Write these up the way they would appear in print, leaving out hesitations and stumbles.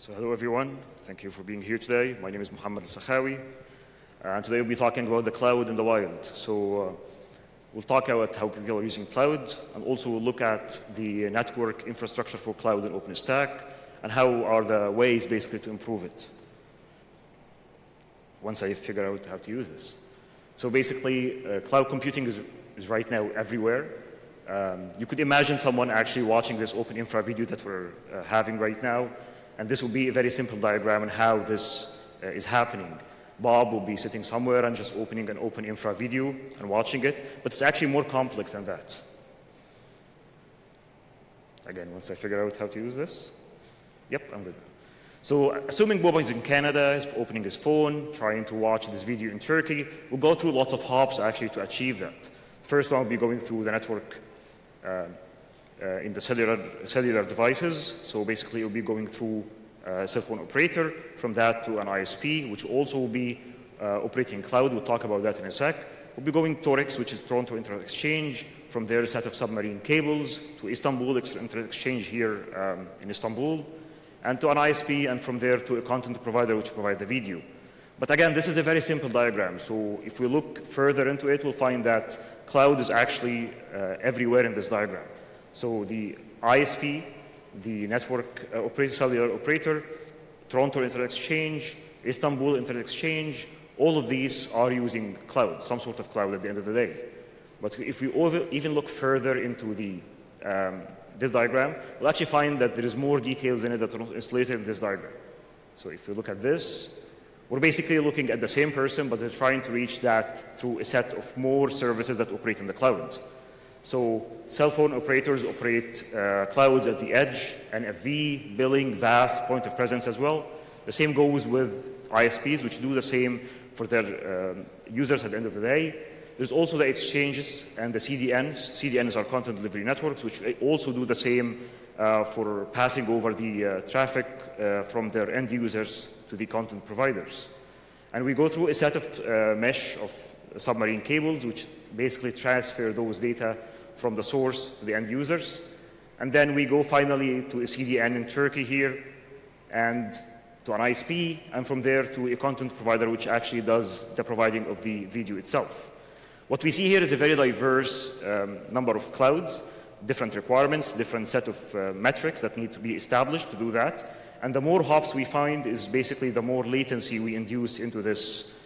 So hello everyone, thank you for being here today. My name is Mohamed Elsakhawy, and today we'll be talking about the cloud in the wild. So we'll talk about how people are using cloud, and also we'll look at the network infrastructure for cloud in OpenStack, and how are the ways basically to improve it once I figure out how to use this. So basically, cloud computing is right now everywhere. You could imagine someone actually watching this OpenInfra video that we're having right now, and this will be a very simple diagram on how this is happening. Bob will be sitting somewhere and just opening an OpenInfra video and watching it, but it's actually more complex than that. Again, once I figure out how to use this. Yep, I'm good. So assuming Bob is in Canada, he's opening his phone, trying to watch this video in Turkey, we'll go through lots of hops actually to achieve that. First one will be going through the network in the cellular devices. So basically, it'll be going through a cell phone operator, from that to an ISP, which also will be operating cloud. We'll talk about that in a sec. We'll be going TORX, which is Toronto Internet Exchange, from there a set of submarine cables to Istanbul Internet Exchange here in Istanbul, and to an ISP, and from there to a content provider which provides the video. But again, this is a very simple diagram. So if we look further into it, we'll find that cloud is actually everywhere in this diagram. So the ISP, the network cellular operator, Toronto Internet Exchange, Istanbul Internet Exchange, all of these are using cloud, some sort of cloud at the end of the day. But if we even look further into this diagram, we'll actually find that there is more details in it that are not installed in this diagram. So if we look at this, we're basically looking at the same person, but they're trying to reach that through a set of more services that operate in the cloud. So cell phone operators operate clouds at the edge, NFV, billing, VAS, point of presence as well. The same goes with ISPs, which do the same for their users at the end of the day. There's also the exchanges and the CDNs. CDNs are content delivery networks, which also do the same for passing over the traffic from their end users to the content providers. And we go through a set of mesh of submarine cables, which basically transfer those data from the source to the end users. And then we go finally to a CDN in Turkey here, and to an ISP, and from there to a content provider, which actually does the providing of the video itself. What we see here is a very diverse number of clouds, different requirements, different set of metrics that need to be established to do that. And the more hops we find is basically the more latency we induce into this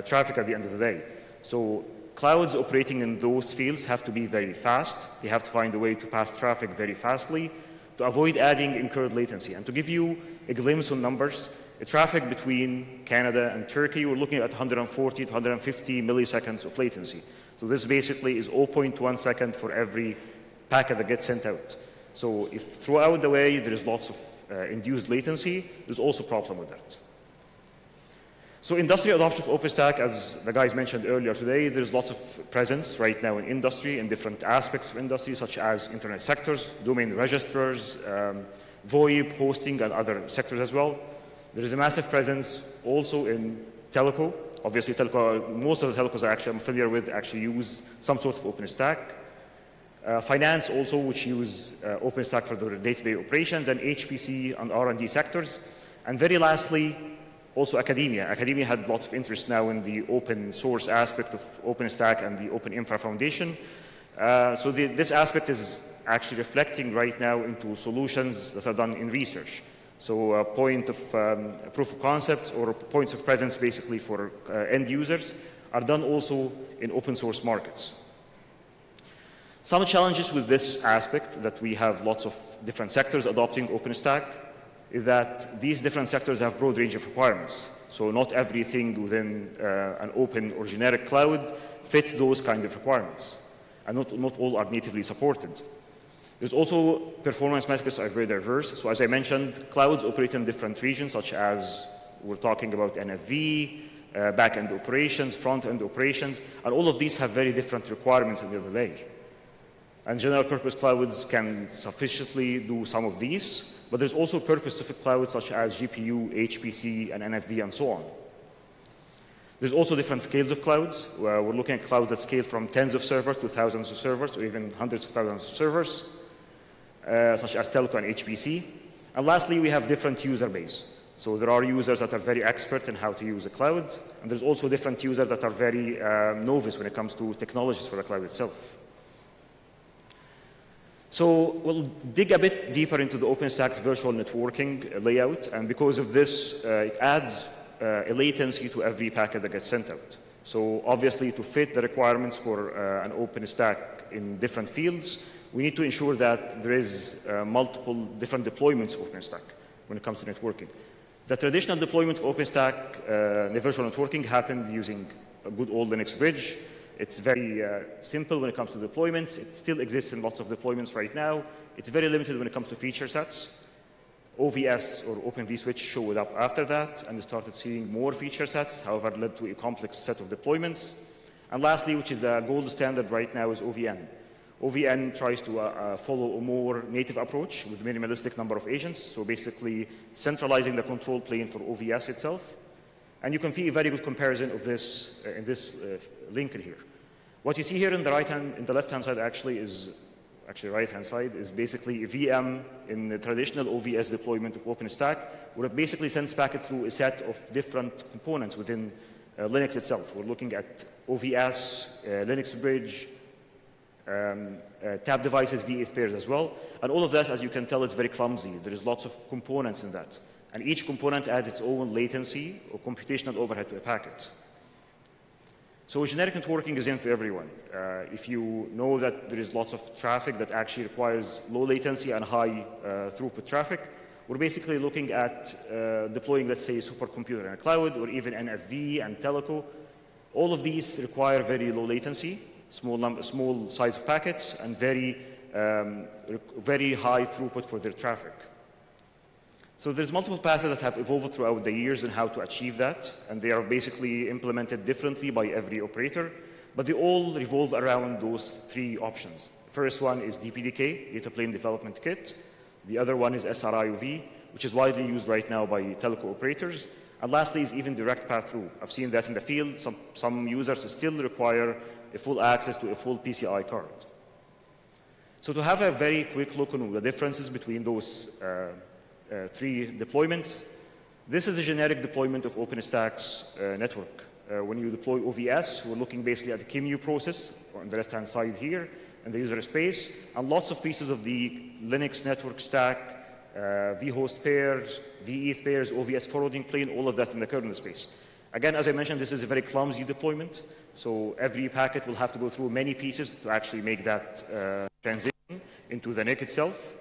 traffic at the end of the day. So clouds operating in those fields have to be very fast. They have to find a way to pass traffic very fastly to avoid adding incurred latency. And to give you a glimpse on numbers, the traffic between Canada and Turkey, we're looking at 140 to 150 milliseconds of latency. So this basically is 0.1 second for every packet that gets sent out. So if throughout the way there is lots of induced latency, there's also a problem with that. So industry adoption of OpenStack, as the guys mentioned earlier today, there's lots of presence right now in industry, in different aspects of industry, such as internet sectors, domain registrars, VoIP, hosting, and other sectors as well. There is a massive presence also in telco. Obviously, telco, most of the telcos I'm familiar with actually use some sort of OpenStack. Finance also, which use OpenStack for their day-to-day operations, and HPC and R&D sectors. And very lastly, also academia. Academia had lots of interest now in the open source aspect of OpenStack and the OpenInfra Foundation. So this aspect is actually reflecting right now into solutions that are done in research. So a point of proof of concepts or points of presence basically for end users are done also in open source markets. Some challenges with this aspect, that we have lots of different sectors adopting OpenStack, is that these different sectors have broad range of requirements. So not everything within an open or generic cloud fits those kind of requirements. And not all are natively supported. There's also performance metrics are very diverse. So as I mentioned, clouds operate in different regions, such as we're talking about NFV, back-end operations, front-end operations, and all of these have very different requirements at the end of the day. And general purpose clouds can sufficiently do some of these, but there's also purpose-specific clouds such as GPU, HPC, and NFV, and so on. There's also different scales of clouds. We're looking at clouds that scale from tens of servers to thousands of servers, or even hundreds of thousands of servers, such as telco and HPC. And lastly, we have different user base. So there are users that are very expert in how to use the cloud, and there's also different users that are very novice when it comes to technologies for the cloud itself. So we'll dig a bit deeper into the OpenStack's virtual networking layout, and because of this, it adds a latency to every packet that gets sent out. So obviously, to fit the requirements for an OpenStack in different fields, we need to ensure that there is multiple different deployments of OpenStack when it comes to networking. The traditional deployment of OpenStack, the virtual networking, happened using a good old Linux bridge. It's very simple when it comes to deployments. It still exists in lots of deployments right now. It's very limited when it comes to feature sets. OVS or Open vSwitch showed up after that, and they started seeing more feature sets, however, it led to a complex set of deployments. And lastly, which is the gold standard right now, is OVN. OVN tries to follow a more native approach with a minimalistic number of agents, so basically centralizing the control plane for OVS itself. And you can see a very good comparison of this in this link here. What you see here in the left-hand side right-hand side is basically a VM in the traditional OVS deployment of OpenStack, where it basically sends packets through a set of different components within Linux itself. We're looking at OVS, Linux bridge, tab devices, V8 pairs as well. And all of that, as you can tell, it's very clumsy. There is lots of components in that. And each component adds its own latency or computational overhead to a packet. So generic networking is in for everyone. If you know that there is lots of traffic that actually requires low latency and high throughput traffic, we're basically looking at deploying, let's say, a supercomputer in a cloud, or even NFV and Teleco. All of these require very low latency, small size of packets, and very high throughput for their traffic. So there's multiple paths that have evolved throughout the years on how to achieve that, and they are basically implemented differently by every operator, but they all revolve around those three options. The first one is DPDK, Data Plane Development Kit. The other one is SRIOV, which is widely used right now by telco operators. And lastly is even direct path-through. I've seen that in the field. Some users still require a full access to a full PCI card. So to have a very quick look on the differences between those three deployments, this is a generic deployment of OpenStack's network. When you deploy OVS, we're looking basically at the QEMU process on the left-hand side here, and the user space, and lots of pieces of the Linux network stack, vhost pairs, V8 pairs, OVS forwarding plane, all of that in the kernel space. Again, as I mentioned, this is a very clumsy deployment, so every packet will have to go through many pieces to actually make that transition into the NIC itself.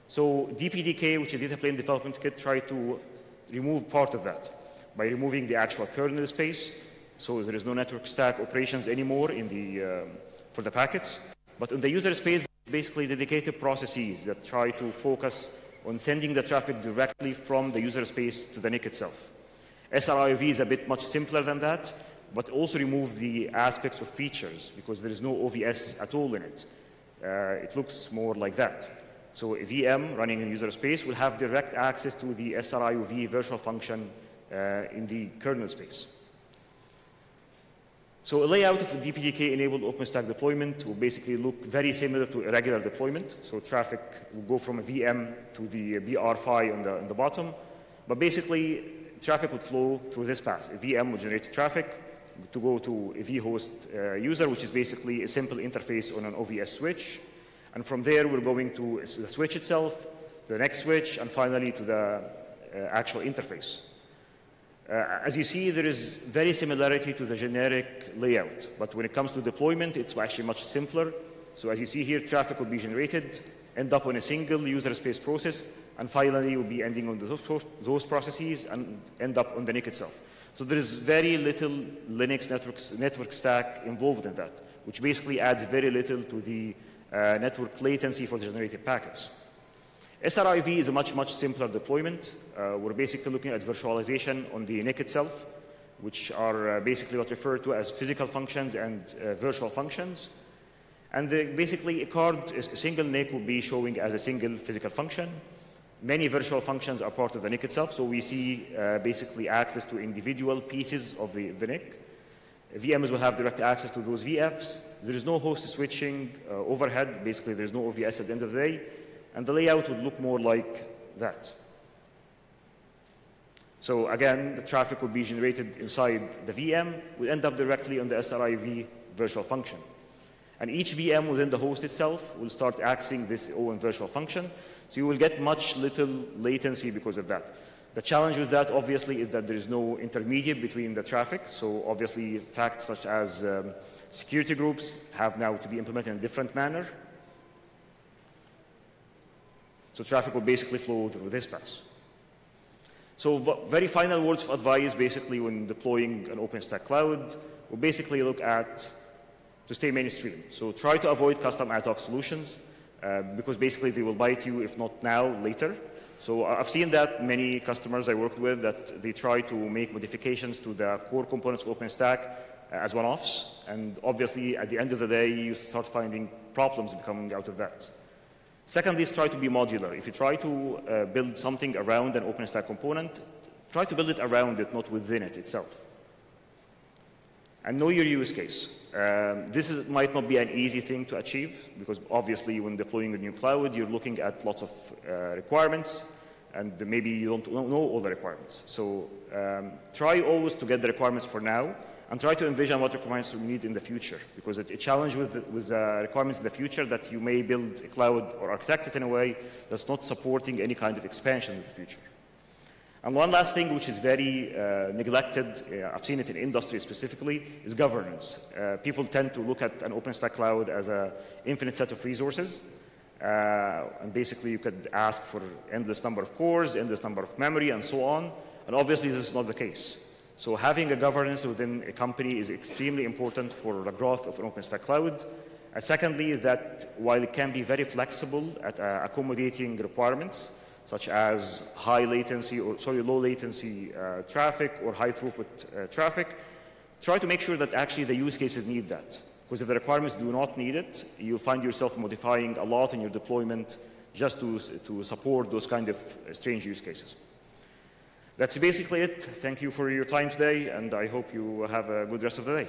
So DPDK, which is Data Plane Development Kit, tried to remove part of that by removing the actual kernel space, so there is no network stack operations anymore in the, for the packets. But in the user space, basically dedicated processes that try to focus on sending the traffic directly from the user space to the NIC itself. SRIOV is a bit much simpler than that, but also remove the aspects of features because there is no OVS at all in it. It looks more like that. So a VM running in user space will have direct access to the SRIOV virtual function in the kernel space. So a layout of a DPDK-enabled OpenStack deployment will basically look very similar to a regular deployment. So traffic will go from a VM to the BR-PHY on the bottom. But basically, traffic would flow through this path. A VM would generate traffic to go to a vhost user, which is basically a simple interface on an OVS switch. And from there, we're going to the switch itself, the next switch, and finally to the actual interface. As you see, there is very similarity to the generic layout. But when it comes to deployment, it's actually much simpler. So as you see here, traffic will be generated, end up on a single user space process, and finally will be ending on those processes and end up on the NIC itself. So there is very little Linux network stack involved in that, which basically adds very little to the network latency for the generated packets. SRIOV is a much, much simpler deployment. We're basically looking at virtualization on the NIC itself, which are basically what referred to as physical functions and virtual functions. And basically, a single NIC will be showing as a single physical function. Many virtual functions are part of the NIC itself, so we see basically access to individual pieces of the NIC. VMs will have direct access to those VFs. There is no host switching overhead. Basically, there's no OVS at the end of the day. And the layout would look more like that. So again, the traffic will be generated inside the VM, will end up directly on the SRIV virtual function. And each VM within the host itself will start accessing this own virtual function, so you will get little latency because of that. The challenge with that, obviously, is that there is no intermediate between the traffic, so obviously facts such as security groups have now to be implemented in a different manner. So traffic will basically flow through this pass. So very final words of advice, basically, when deploying an OpenStack cloud, we'll basically look at to stay mainstream. So try to avoid custom ad hoc solutions, because basically they will bite you, if not now, later. So I've seen that many customers I worked with, that they try to make modifications to the core components of OpenStack as one-offs. And obviously, at the end of the day, you start finding problems coming out of that. Secondly, is try to be modular. If you try to build something around an OpenStack component, try to build it around it, not within it itself. And know your use case. This might not be an easy thing to achieve, because obviously when deploying a new cloud, you're looking at lots of requirements, and maybe you don't know all the requirements. So try always to get the requirements for now, and try to envision what requirements you need in the future, because it's a challenge with requirements in the future that you may build a cloud or architect it in a way that's not supporting any kind of expansion in the future. And one last thing which is very neglected, I've seen it in industry specifically, is governance. People tend to look at an OpenStack cloud as an infinite set of resources. And basically you could ask for endless number of cores, endless number of memory, and so on. And obviously this is not the case. So having a governance within a company is extremely important for the growth of an OpenStack cloud. And secondly, that while it can be very flexible at accommodating requirements, such as low latency traffic or high throughput traffic, try to make sure that actually the use cases need that. Because if the requirements do not need it, you'll find yourself modifying a lot in your deployment just to support those kind of strange use cases. That's basically it. Thank you for your time today, and I hope you have a good rest of the day.